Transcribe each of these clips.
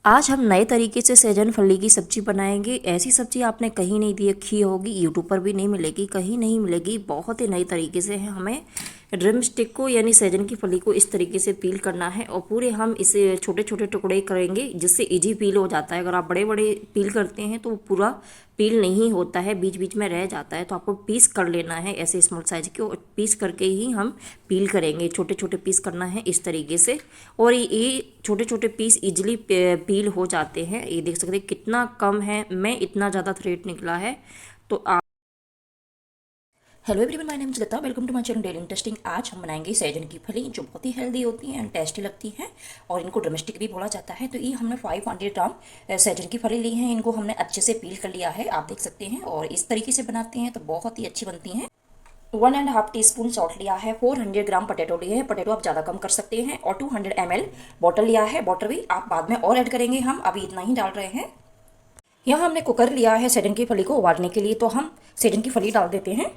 आज हम नए तरीके से सहजन फली की सब्जी बनाएंगे। ऐसी सब्जी आपने कहीं नहीं देखी होगी, यूट्यूब पर भी नहीं मिलेगी, कहीं नहीं मिलेगी। बहुत ही नए तरीके से है। हमें ड्रम स्टिक को यानी सहजन की फली को इस तरीके से पील करना है और पूरे हम इसे छोटे छोटे टुकड़े करेंगे जिससे इजी पील हो जाता है। अगर आप बड़े बड़े पील करते हैं तो वो पूरा पील नहीं होता है, बीच बीच में रह जाता है। तो आपको पीस कर लेना है ऐसे स्मॉल साइज के, और पीस करके ही हम पील करेंगे। छोटे छोटे पीस करना है इस तरीके से, और ये छोटे छोटे पीस इजीली पील हो जाते हैं। ये देख सकते हैं कितना कम है, मैं इतना ज़्यादा थ्रेड निकला है। तो आप hello everyone, my name is Lata, welcome to my channel daily interesting. आज हम बनाएंगे सहजन की फली जो बहुत ही हेल्दी होती है एंड टेस्टी लगती है, और इनको ड्रमस्टिक भी बोला जाता है। तो ये हमने 500 ग्राम सहजन की फली ली है। इनको हमने अच्छे से पील कर लिया है, आप देख सकते हैं। और इस तरीके से बनाते हैं तो बहुत ही अच्छी बनती हैं। 1.5 टीस्पून सॉल्ट लिया है, 400 ग्राम पटेटो लिए हैं, पटेटो आप ज़्यादा कम कर सकते हैं, और 200 ml वाटर लिया है। वाटर भी आप बाद में और ऐड करेंगे, हम अभी इतना ही डाल रहे हैं। यहाँ हमने कुकर लिया है सहजन की फली को उबालने के लिए, तो हम सहजन की फली डाल देते हैं।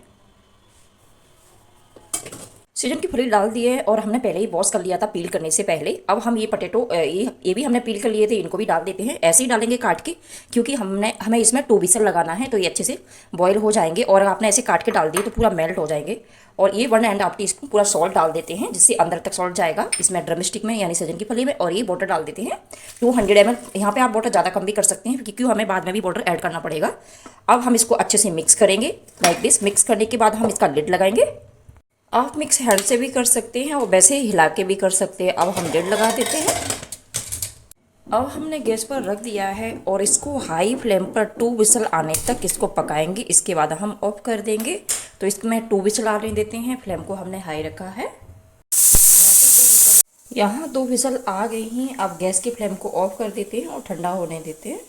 सहजन की फली डाल दिए और हमने पहले ही वॉश कर लिया था पील करने से पहले। अब हम ये पटेटो ये भी हमने पील कर लिए थे, इनको भी डाल देते हैं। ऐसे ही डालेंगे काट के, क्योंकि हमें इसमें 2 विसल लगाना है, तो ये अच्छे से बॉईल हो जाएंगे। और आपने ऐसे काट के डाल दिए तो पूरा मेल्ट हो जाएंगे। और ये 1.5 टीस्पून पूरा सॉल्ट डाल देते हैं, जिससे अंदर तक सॉल्ट जाएगा इसमें ड्रमस्टिक में यानी सहजन की फली में। और ये वाटर डाल देते हैं 200 ml। यहाँ पे आप वाटर ज़्यादा कम भी कर सकते हैं, क्योंकि हमें बाद में भी वाटर ऐड करना पड़ेगा। अब हम इसको अच्छे से मिक्स करेंगे लाइक दिस। मिक्स करने के बाद हम इसका लिड लगाएंगे। आप मिक्स हैंड से भी कर सकते हैं और वैसे ही हिला के भी कर सकते हैं। अब हम लिड लगा देते हैं। अब हमने गैस पर रख दिया है और इसको हाई फ्लेम पर 2 विसल आने तक इसको पकाएंगे। इसके बाद हम ऑफ कर देंगे। तो इसमें 2 विसल आने देते हैं, फ्लेम को हमने हाई रखा है। यहाँ 2 विसल आ गई हैं। अब गैस की फ्लेम को ऑफ कर देते हैं और ठंडा होने देते हैं।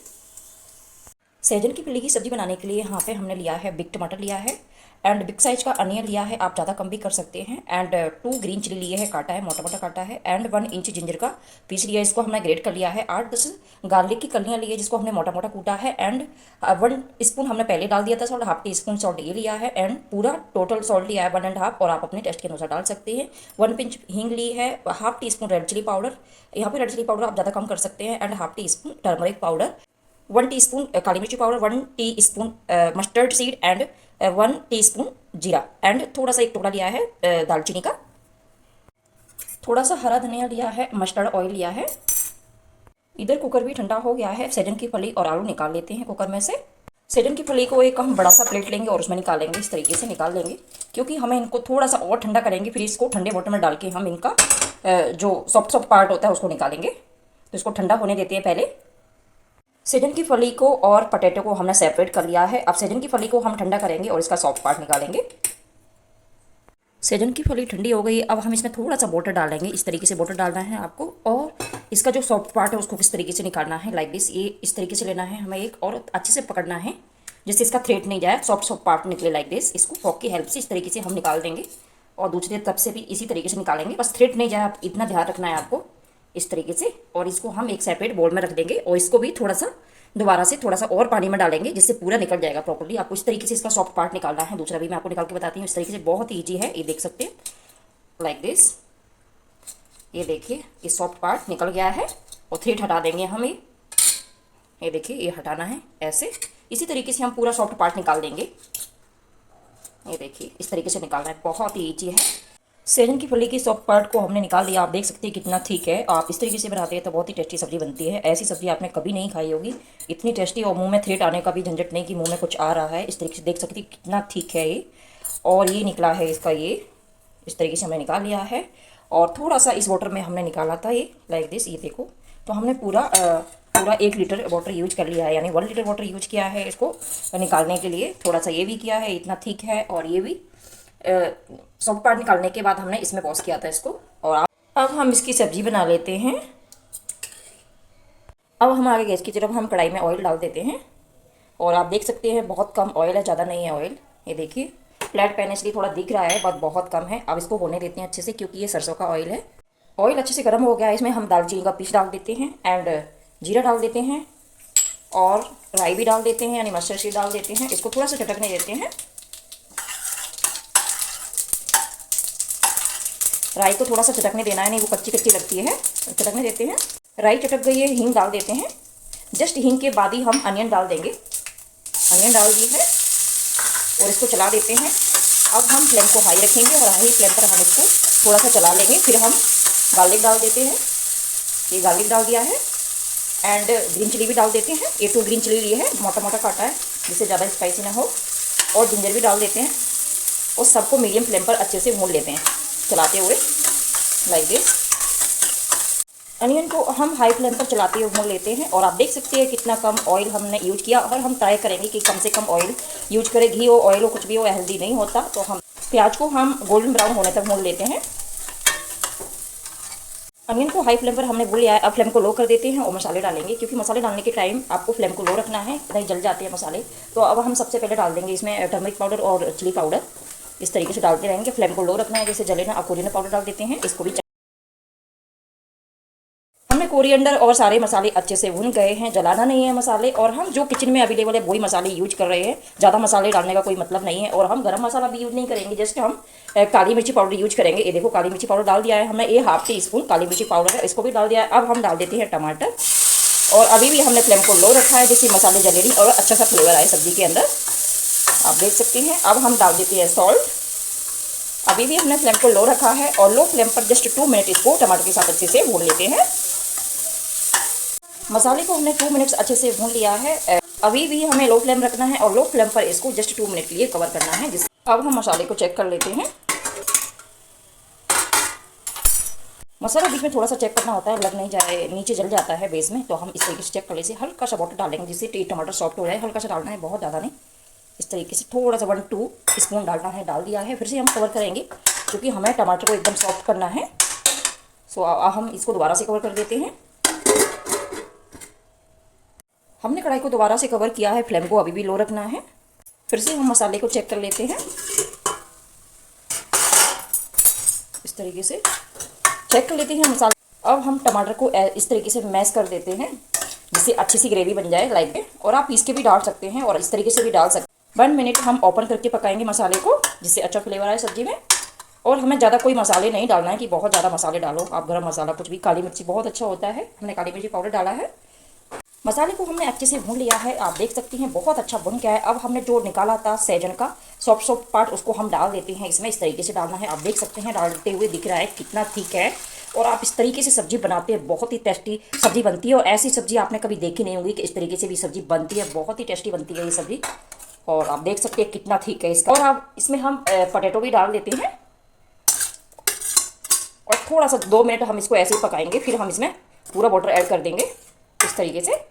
सहजन की फली की सब्जी बनाने के लिए यहाँ पे हमने लिया है बिग टमाटर लिया है, एंड बिग साइज का अनियन लिया है, आप ज़्यादा कम भी कर सकते हैं। एंड 2 ग्रीन चिली लिए है, काटा है, मोटा मोटा काटा है। एंड 1 इंच जिंजर का पीस लिया है, इसको हमने ग्रेट कर लिया है। 8-10 गार्लिक की कलियाँ ली है, जिसको हमने मोटा मोटा कूटा है। एंड 1 स्पून हमने पहले डाल दिया था सॉल्ट, 1/2 टीस्पून सॉल्ट ये लिया है। एंड पूरा टोटल सॉल्ट लिया है 1.5, और आप अपने टेस्ट के अनुसार डाल सकते हैं। 1 पिंच हींग ली है, 1/2 टीस्पून रेड चिली पाउडर, यहाँ पे रेड चिली पाउडर आप ज़्यादा कम कर सकते हैं। And 1/2 teaspoon turmeric powder, 1 teaspoon kali mirchi powder, 1 teaspoon mustard seed, and 1 teaspoon jeera. And थोड़ा सा एक टुकड़ा लिया है दालचीनी का, थोड़ा सा हरा धनिया लिया है, मस्टर्ड ऑयल लिया है। इधर कुकर भी ठंडा हो गया है। सहजन की फली और आलू निकाल लेते हैं कुकर में से। सहजन की फली को एक हम बड़ा सा प्लेट लेंगे और उसमें निकालेंगे, इस तरीके से निकाल लेंगे, क्योंकि हमें इनको थोड़ा सा और ठंडा करेंगे। फिर इसको ठंडे वाटर में डाल के हम इनका जो सॉफ्ट सॉफ्ट पार्ट होता है उसको निकालेंगे। तो इसको ठंडा होने देते हैं पहले। सहजन की फली को और पटेटो को हमने सेपरेट कर लिया है। अब सहजन की फली को हम ठंडा करेंगे और इसका सॉफ्ट पार्ट निकालेंगे। सहजन की फली ठंडी हो गई। अब हम इसमें थोड़ा सा वाटर डालेंगे, इस तरीके से वाटर डालना है आपको। और इसका जो सॉफ्ट पार्ट है उसको किस तरीके से निकालना है, लाइक दिस। ये इस तरीके से लेना है हमें एक, और अच्छे से पकड़ना है जिससे इसका थ्रेड नहीं जाए, सॉफ्ट सॉफ्ट पार्ट निकले लाइक दिस। इसको फॉक की हेल्प से इस तरीके से हम निकाल देंगे, और दूसरे तरफ से भी इसी तरीके से निकालेंगे। बस थ्रेड नहीं जाए, आप इतना ध्यान रखना है आपको, इस तरीके से। और इसको हम एक सेपरेट बोल में रख देंगे, और इसको भी थोड़ा सा दोबारा से थोड़ा सा और पानी में डालेंगे, जिससे पूरा निकल जाएगा प्रॉपर्ली। आपको इस तरीके से इसका सॉफ्ट पार्ट निकालना है। दूसरा भी मैं आपको निकाल के बताती हूँ। इस तरीके से बहुत ही ईजी है, ये देख सकते हैं लाइक दिस। ये देखिए ये सॉफ्ट पार्ट निकल गया है, और थ्रेड हटा देंगे हम। ये देखिए ये हटाना है ऐसे। इसी तरीके से हम पूरा सॉफ्ट पार्ट निकाल देंगे। ये देखिए इस तरीके से निकालना है, बहुत ही ईजी है। सहजन की फली की सॉफ्ट पार्ट को हमने निकाल लिया। आप देख सकते हैं कितना ठीक है। आप इस तरीके से बनाते हैं तो बहुत ही टेस्टी सब्जी बनती है। ऐसी सब्जी आपने कभी नहीं खाई होगी, इतनी टेस्टी। और मुंह में थ्रेड आने का भी झंझट नहीं कि मुंह में कुछ आ रहा है। इस तरीके से देख सकते हैं कितना ठीक है ये। और ये निकला है इसका, ये इस तरीके से हमने निकाल लिया है। और थोड़ा सा इस वाटर में हमने निकाला था ये लाइक दिस। ये देखो, तो हमने पूरा 1 लीटर वाटर यूज कर लिया है, यानी 1 लीटर वाटर यूज किया है इसको निकालने के लिए। थोड़ा सा ये भी किया है, इतना ठीक है। और ये भी सॉफ्ट पार्ट निकालने के बाद हमने इसमें वॉश किया था इसको। और अब हम इसकी सब्जी बना लेते हैं। अब हम आगे गैस की तरफ हम कढ़ाई में ऑयल डाल देते हैं। और आप देख सकते हैं बहुत कम ऑयल है, ज़्यादा नहीं है ऑयल। ये देखिए फ्लैट पैन इसलिए थोड़ा दिख रहा है, बट बहुत कम है। अब इसको होने देते हैं अच्छे से, क्योंकि ये सरसों का ऑयल है। ऑयल अच्छे से गर्म हो गया है, इसमें हम दालचीनी का पीस डाल देते हैं, एंड जीरा डाल देते हैं, और राई भी डाल देते हैं, यानी मस्टर्ड सीड डाल देते हैं। इसको थोड़ा सा चटकने देते हैं। राई को थोड़ा सा चटकने देना है, नहीं वो कच्ची कच्ची लगती है, चटकने देते हैं। राई चटक गई है, हींग डाल देते हैं। जस्ट हींग के बाद ही हम अनियन डाल देंगे। अनियन डाल दी है और इसको चला देते हैं। अब हम फ्लेम को हाई रखेंगे और हाई फ्लेम पर हम इसको थोड़ा सा चला लेंगे। फिर हम गार्लिक डाल देते हैं। ये गार्लिक डाल दिया है एंड ग्रीन चिली भी डाल देते हैं। ये 2 ग्रीन चिली लिए है, मोटा मोटा काटा है जिससे ज़्यादा स्पाइसी ना हो। और जिंजर भी डाल देते हैं और सबको मीडियम फ्लेम पर अच्छे से भून लेते हैं चलाते हुए, लाइक दिस। अनियन को हम हाई फ्लेम पर चलाते हुए भून लेते हैं। और आप देख सकते हैं कितना कम ऑयल हमने यूज किया। और हम ट्राई करेंगे कि कम से कम ऑयल यूज करें। घी हो, ऑयल हो, कुछ भी हो, हेल्दी नहीं होता। तो हम प्याज को हम गोल्डन ब्राउन होने तक भून लेते हैं। अनियन को हाई फ्लेम पर हमने भून लिया है। अब फ्लेम को लो कर देते हैं और मसाले डालेंगे, क्योंकि मसाले डालने के टाइम आपको फ्लेम को लो रखना है, नहीं जल जाते हैं मसाले। तो अब हम सबसे पहले डाल देंगे इसमें टर्मरिक पाउडर और चिली पाउडर। इस तरीके से डालते रहेंगे, फ्लेम को लो रखना है, जैसे जले ना। अब कोरिएंडर पाउडर डाल देते हैं, इसको भी। हमने कोरिएंडर और सारे मसाले अच्छे से भून गए हैं, जलाना नहीं है मसाले। और हम जो किचन में अवेलेबल है वही मसाले यूज कर रहे हैं, ज़्यादा मसाले डालने का कोई मतलब नहीं है। और हम गरम मसाला भी यूज नहीं करेंगे, जस्ट हम काली मिर्ची पाउडर यूज करेंगे। ये देखो काली मिर्ची पाउडर डाल दिया है हमने। ये ½ टीस्पून काली मिर्ची पाउडर है, इसको भी डाल दिया है। अब हम डाल देते हैं टमाटर। और अभी भी हमने फ्लेम को लो रखा है, जिससे मसाले जले नहीं और अच्छा सा फ्लेवर आए सब्जी के अंदर। आप देख सकते हैं। अब हम डाल देते हैं सॉल्ट। अभी भी हमने फ्लेम को लो रखा है और लो फ्लेम पर जस्ट 2 मिनट इसको टमाटर के साथ अच्छे से भून लेते हैं। मसाले को हमने 2 मिनट्स अच्छे से भून लिया है। अभी भी हमें लो फ्लेम रखना है और लो फ्लेम पर इसको जस्ट 2 मिनट के लिए कवर करना है। अब हम मसाले को चेक कर लेते हैं। मसाला बीच में थोड़ा सा चेक करना होता है, लग नहीं जाए, नीचे जल जाता है बेस में। तो हम इस तरीके से चेक कर लेते हैं। हल्का सा वाटर डालेंगे जिससे टमाटर सॉफ्ट हो जाए। हल्का सा डालना है, बहुत ज़्यादा नहीं। इस तरीके से थोड़ा सा 1-2 स्पून डालना है, डाल दिया है। फिर से हम कवर करेंगे क्योंकि हमें टमाटर को एकदम सॉफ्ट करना है। सो हम इसको दोबारा से कवर कर देते हैं। हमने कढ़ाई को दोबारा से कवर किया है, फ्लेम को अभी भी लो रखना है। फिर से हम मसाले को चेक कर लेते हैं। इस तरीके से चेक कर लेते हैं मसाले। अब हम टमाटर को इस तरीके से मैश कर देते हैं जिससे अच्छी सी ग्रेवी बन जाए लाइक में। और आप पीस के भी डाल सकते हैं और इस तरीके से भी डाल सकते हैं। 1 मिनट हम ओपन करके पकाएंगे मसाले को, जिससे अच्छा फ्लेवर आए सब्जी में। और हमें ज़्यादा कोई मसाले नहीं डालना है कि बहुत ज़्यादा मसाले डालो आप, गरम मसाला कुछ भी। काली मिर्ची बहुत अच्छा होता है, हमने काली मिर्ची पाउडर डाला है। मसाले को हमने अच्छे से भून लिया है, आप देख सकते हैं बहुत अच्छा भुन गया है। अब हमने जो निकाला था सैजन का सॉफ्ट पार्ट, उसको हम डाल देते हैं इसमें। इस तरीके से डालना है, आप देख सकते हैं डालते हुए दिख रहा है कितना थिक है। और आप इस तरीके से सब्जी बनाते हैं, बहुत ही टेस्टी सब्जी बनती है। और ऐसी सब्जी आपने कभी देखी नहीं होगी कि इस तरीके से भी सब्जी बनती है, बहुत ही टेस्टी बनती है ये सब्जी। और आप देख सकते हैं कितना थिक है इसका। और आप इसमें हम पोटैटो भी डाल देते हैं और थोड़ा सा 2 मिनट हम इसको ऐसे ही पकाएंगे। फिर हम इसमें पूरा वाटर ऐड कर देंगे इस तरीके से।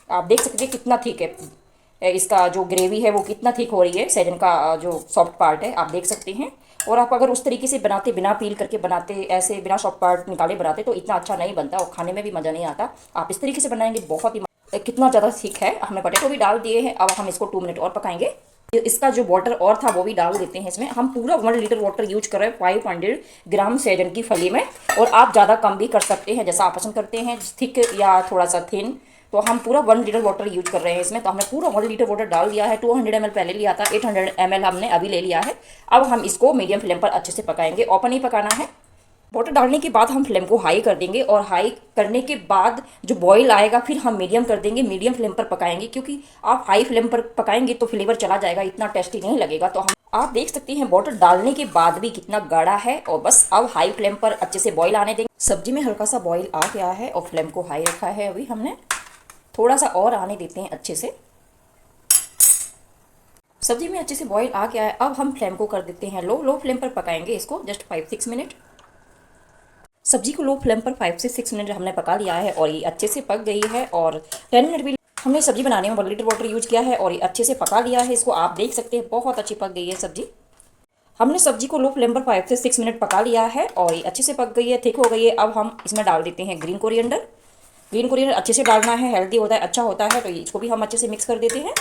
आप देख सकते हैं कितना थिक है इसका जो ग्रेवी है, वो कितना थिक हो रही है। सैजन का जो सॉफ्ट पार्ट है आप देख सकते हैं। और आप अगर उस तरीके से बनाते, बिना पील करके बनाते, ऐसे बिना सॉफ्ट पार्ट निकाले बनाते, तो इतना अच्छा नहीं बनता और खाने में भी मज़ा नहीं आता। आप इस तरीके से बनाएंगे बहुत ही कितना ज़्यादा थिक है। हमने पोटैटो भी डाल दिए हैं। अब हम इसको 2 मिनट और पकाएंगे। इसका जो वाटर और था वो भी डाल देते हैं इसमें। हम पूरा 1 लीटर वाटर यूज कर रहे हैं 500 ग्राम सैजन की फली में। और आप ज़्यादा कम भी कर सकते हैं, जैसा आप पसंद करते हैं, थिक या थोड़ा सा थिन। तो हम पूरा 1 लीटर वाटर यूज कर रहे हैं इसमें। तो हमने पूरा 1 लीटर वाटर डाल दिया है। 200 ml पहले लिया था, 800 ml हमने अभी ले लिया है। अब हम इसको मीडियम फ्लेम पर अच्छे से पकाएंगे, ओपन ही पकाना है। वाटर डालने के बाद हम फ्लेम को हाई कर देंगे और हाई करने के बाद जो बॉईल आएगा फिर हम मीडियम कर देंगे, मीडियम फ्लेम पर पकाएंगे। क्योंकि आप हाई फ्लेम पर पकाएंगे तो फ्लेवर चला जाएगा, इतना टेस्टी नहीं लगेगा। तो हम आप देख सकते हैं वाटर डालने के बाद भी कितना गाढ़ा है। और बस अब हाई फ्लेम पर अच्छे से बॉईल आने देंगे। सब्जी में हल्का सा बॉईल आ गया है और फ्लेम को हाई रखा है अभी हमने। थोड़ा सा और आने देते हैं अच्छे से। सब्जी में अच्छे से बॉईल आ गया है। अब हम फ्लेम को कर देते हैं लो फ्लेम पर पकाएंगे इसको जस्ट 5-6 मिनट। सब्जी को लो फ्लेम पर 5 से 6 मिनट हमने पका लिया है और ये अच्छे से पक गई है। और 10 मिनट भी हमने सब्जी बनाने में 1 लीटर वाटर यूज किया है और ये अच्छे से पका लिया है इसको। आप देख सकते हैं बहुत अच्छी पक गई है सब्जी। हमने सब्जी को लो फ्लेम पर 5 से 6 मिनट पका लिया है और ये अच्छे से पक गई है, थिक हो गई है। अब हम इसमें डाल देते हैं ग्रीन कोरिएंडर। ग्रीन कोरिएंडर अच्छे से डालना है, हेल्दी होता है, अच्छा होता है। तो इसको भी हम अच्छे से मिक्स कर देते हैं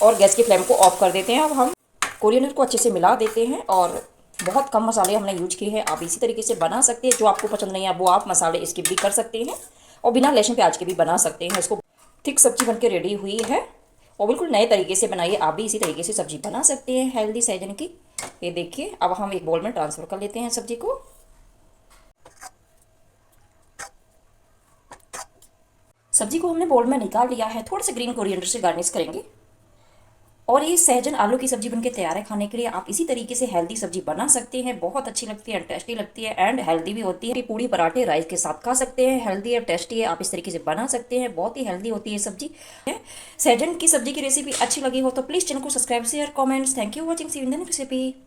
और गैस की फ्लेम को ऑफ कर देते हैं। अब हम कोरिएंडर को अच्छे से मिला देते हैं और बहुत कम मसाले हमने यूज किए हैं। आप इसी तरीके से बना सकते हैं, जो आपको पसंद नहीं है वो आप मसाले स्किप भी कर सकते हैं और बिना लहसुन प्याज के भी बना सकते हैं। इसको थिक सब्जी बनके रेडी हुई है और बिल्कुल नए तरीके से बनाइए। आप भी इसी तरीके से सब्जी बना सकते हैं हेल्दी सैजन की। ये देखिए अब हम एक बाउल में ट्रांसफ़र कर लेते हैं सब्जी को। सब्जी को हमने बोल में निकाल लिया है, थोड़ा सा ग्रीन कोरिएंडर से गार्निश करेंगे। और ये सहजन आलू की सब्जी बनके तैयार है खाने के लिए। आप इसी तरीके से हेल्दी सब्जी बना सकते हैं, बहुत अच्छी लगती है, टेस्टी लगती है एंड हेल्दी भी होती है। पूड़ी पराठे राइस के साथ खा सकते हैं, हेल्दी है, टेस्टी है, आप इस तरीके से बना सकते हैं, बहुत ही हेल्दी होती है सब्जी। सहजन की सब्जी की रेसिपी अच्छी लगी हो तो प्लीज़ चैनल को subscribe share comments. Thank you watching, see you in the next recipe.